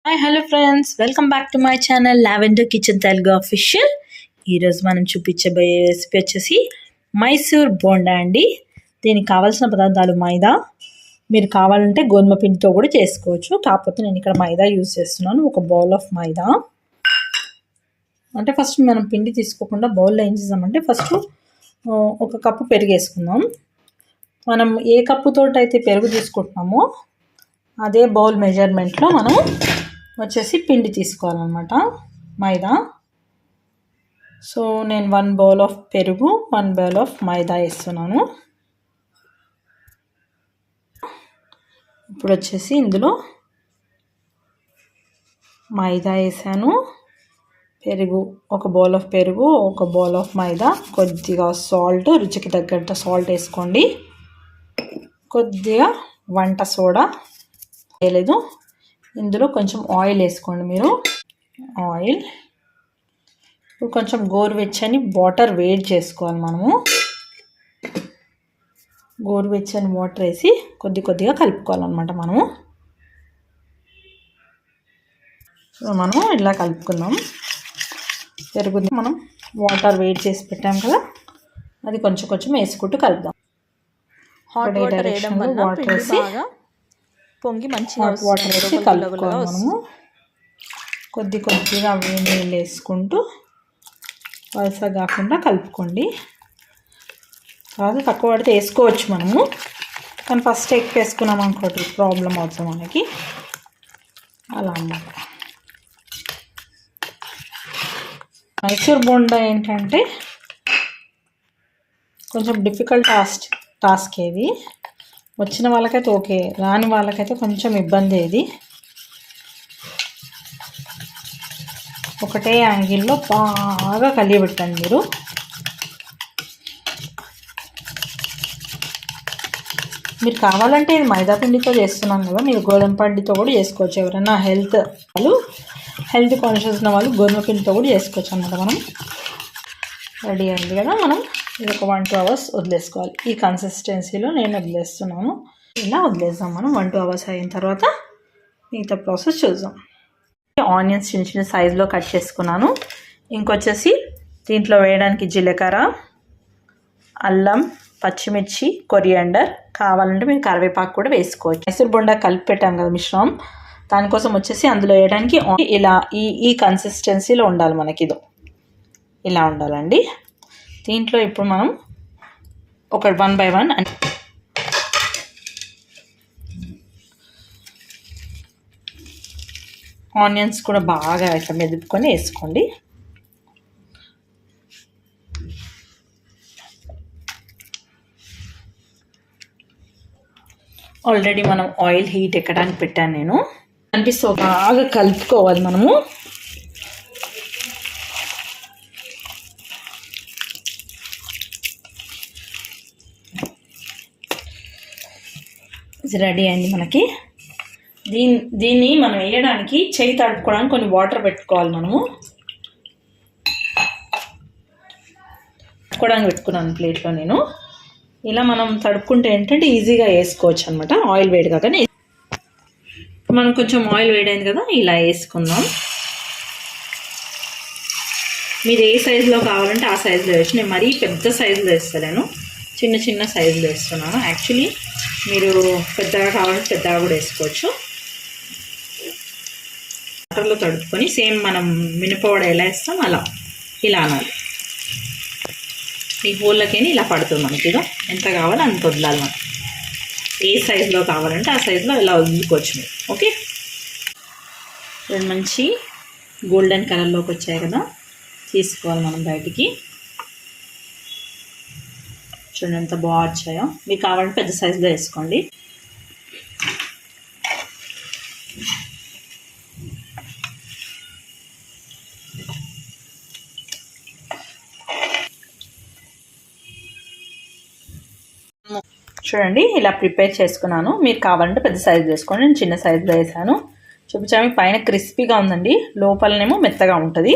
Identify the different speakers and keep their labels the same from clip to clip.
Speaker 1: Hi hello friends, welcome back to my channel lavender kitchen Telugu official. ఈరోజు మనం చూపించబోయే recipe వచ్చేసి మైసూర్ బోండా అండి. దీనికి కావాల్సిన పదార్థాలు మైదా. మీరు కావాలంటే గోధుమ పిండితో కూడా చేసుకోవచ్చు, కాకపోతే నేను ఇక్కడ మైదా యూజ్ చేస్తున్నాను. ఒక బౌల్ ఆఫ్ మైదా. అంటే ఫస్ట్ మనం పిండి తీసుకోకుండా బౌల్లో ఏం చేద్దామంటే ఫస్ట్ ఒక కప్పు పెరుగు వేసుకుందాం. మనం ఏ కప్పుతో అయితే పెరుగు తీసుకుంటున్నామో అదే బౌల్ మెజర్మెంట్లో మనం వచ్చేసి పిండి తీసుకోవాలన్నమాట, మైదా. సో నేను 1 బౌల్ ఆఫ్ పెరుగు, 1 బౌల్ ఆఫ్ మైదా వేస్తున్నాను. ఇప్పుడు వచ్చేసి ఇందులో మైదా వేసాను, పెరుగు, ఒక బౌల్ ఆఫ్ పెరుగు, ఒక బౌల్ ఆఫ్ మైదా, కొద్దిగా సాల్ట్, రుచికి తగ్గట్టు సాల్ట్ వేసుకోండి, కొద్దిగా వంట సోడా వేయలేదు. ఇందులో కొంచెం ఆయిల్ వేసుకోండి మీరు, ఆయిల్. ఇప్పుడు కొంచెం గోరువెచ్చని వాటర్ వేడి చేసుకోవాలి మనము. గోరువెచ్చని వాటర్ వేసి కొద్దిగా కలుపుకోవాలన్నమాట మనము. సో మనం ఇలా కలుపుకుందాం. పెరుగుది మనం వాటర్ వేడి చేసి పెట్టాం కదా, అది కొంచెం వేసుకుంటూ కలుపుదాం.
Speaker 2: హాట్ వాటర్ వేయడం వల్ల
Speaker 1: వాటర్ వేసి
Speaker 2: పొంగి మంచిగా
Speaker 1: హాట్ వాటర్ వేసి కలుపుకోవాలి మనము. కొద్దిగా వేడి నీళ్ళు వేసుకుంటూ వలస కాకుండా కలుపుకోండి. కాదు తక్కువ పడితే వేసుకోవచ్చు మనము, కానీ ఫస్ట్ ఎక్కువ వేసుకున్నాం అనుకోండి ప్రాబ్లం అవుతుంది మనకి, అలా అన్నమాట. మైసూర్ బోండా ఏంటంటే కొంచెం డిఫికల్ట్ టాస్క్ ఏది. వచ్చిన వాళ్ళకైతే ఓకే, రాని వాళ్ళకైతే కొంచెం ఇబ్బంది. ఇది ఒకటే యాంగిల్లో బాగా కలియబెట్టండి మీరు. మీరు కావాలంటే ఇది మైదా పిండితో చేస్తున్నాను కదా, మీరు గోధుమ పిండితో కూడా చేసుకోవచ్చు. ఎవరైనా హెల్త్ కాన్షియస్ ఉన్న వాళ్ళు గోధుమ పిండితో కూడా చేసుకోవచ్చు అన్నమాట. మనం రెడీ అయింది కదా, మనం ఇది ఒక 1-2 అవర్స్ వదిలేసుకోవాలి. ఈ కన్సిస్టెన్సీలో నేను వదిలేస్తున్నాను. ఇలా వదిలేద్దాం మనం. 1-2 అవర్స్ అయిన తర్వాత మిగతా ప్రాసెస్ చూద్దాం. ఆనియన్స్ చిన్న సైజులో కట్ చేసుకున్నాను. ఇంకొచ్చేసి దీంట్లో వేయడానికి జీలకర్ర, అల్లం, పచ్చిమిర్చి, కొరియాండర్, కావాలంటే మీరు కరివేపాకు కూడా వేసుకోవచ్చు. మైసూర్ బొండా కలిపి పెట్టాం కదా మిశ్రమం, దానికోసం వచ్చేసి అందులో వేయడానికి ఇలా ఈ కన్సిస్టెన్సీలో ఉండాలి మనకి. ఇలా ఉండాలండి. దీంట్లో ఇప్పుడు మనం ఒక 1 by 1 ఆనియన్స్ కూడా బాగా ఇట్లా మెదుపుకొని వేసుకోండి. ఆల్రెడీ మనం ఆయిల్ హీట్ ఎక్కడానికి పెట్టాను నేను. అనిపిస్తూ బాగా కలుపుకోవాలి మనము. ఇది రెడీ అయింది మనకి. దీన్ని మనం వేయడానికి చేయి తడుపుకోవడానికి కొన్ని వాటర్ పెట్టుకోవాలి మనము. పెట్టుకున్నాను ప్లేట్లో నేను. ఇలా మనం తడుపుకుంటే ఏంటంటే ఈజీగా వేసుకోవచ్చు అనమాట. ఆయిల్ వేడి కాగానే మనం కొంచెం ఆయిల్ వేడైంది కదా, ఇలా వేసుకుందాం. మీరు ఏ సైజులో కావాలంటే ఆ సైజులో వేసి, నేను మరీ పెద్ద సైజులో వేస్తలేను, చిన్న సైజులో వేస్తున్నాను. యాక్చువల్లీ మీరు పెద్దగా కావాలంటే పెద్దగా కూడా వేసుకోవచ్చు. వాటర్లో తడుపుకొని సేమ్ మనం మినపవడ ఎలా వేస్తాం అలా ఇలా అనాలి. ఈ హోళ్ళకైనా ఇలా పడుతుంది మనకి. ఇదో ఎంత కావాలో అంత వదలాలి మనం. ఏ సైజులో కావాలంటే ఆ సైజులో ఇలా వదులుకోవచ్చు మీరు. ఓకే, మంచి గోల్డెన్ కలర్లోకి వచ్చాయి కదా, తీసుకోవాలి మనం బయటికి. చూడండి ఎంత బాగా వచ్చాయో. మీకు కావాలంటే పెద్ద సైజులో వేసుకోండి. చూడండి ఇలా ప్రిపేర్ చేసుకున్నాను. మీరు కావాలంటే పెద్ద సైజు వేసుకోండి, నేను చిన్న సైజులో వేసాను. చూపించాము. పైన క్రిస్పీగా ఉందండి, లోపలనేమో మెత్తగా ఉంటుంది.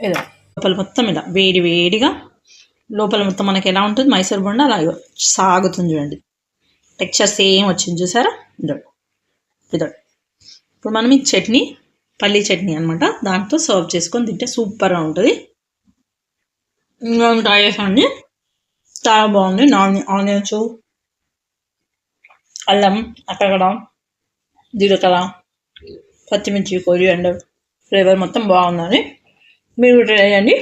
Speaker 1: ఇలా లోపల మొత్తం ఇలా వేడిగా లోపల మొత్తం మనకి ఎలా ఉంటుంది మైసూర్ బోండా అలాగే సాగుతుంది. చూడండి టెక్స్చర్ సేమ్ వచ్చింది, చూసారా? ఇదో ఇప్పుడు మనం ఈ చట్నీ పల్లీ చట్నీ అనమాట దాంతో సర్వ్ చేసుకొని తింటే సూపర్గా ఉంటుంది. ఇంకా ట్రై చేసామండి, చాలా బాగుంది. ఆనియన్స్, అల్లం, అక్కగడ, జీలకర్ర, పచ్చిమిర్చి, కొరియాండర్ ఫ్లేవర్ మొత్తం బాగుందండి. మీరు ట్రై చేయండి.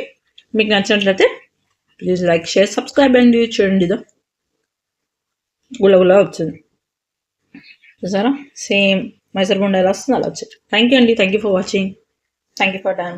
Speaker 1: మీకు నచ్చినట్లయితే ప్లీజ్ లైక్, షేర్, సబ్స్క్రైబ్ అండి. చూడండి ఇదో గులగులా వచ్చింది చూసారా, సేమ్ మైసూర్ బోండా ఎలా వస్తుంది అలా వచ్చింది. థ్యాంక్ యూ అండి. Thank you for watching. Thank you for time.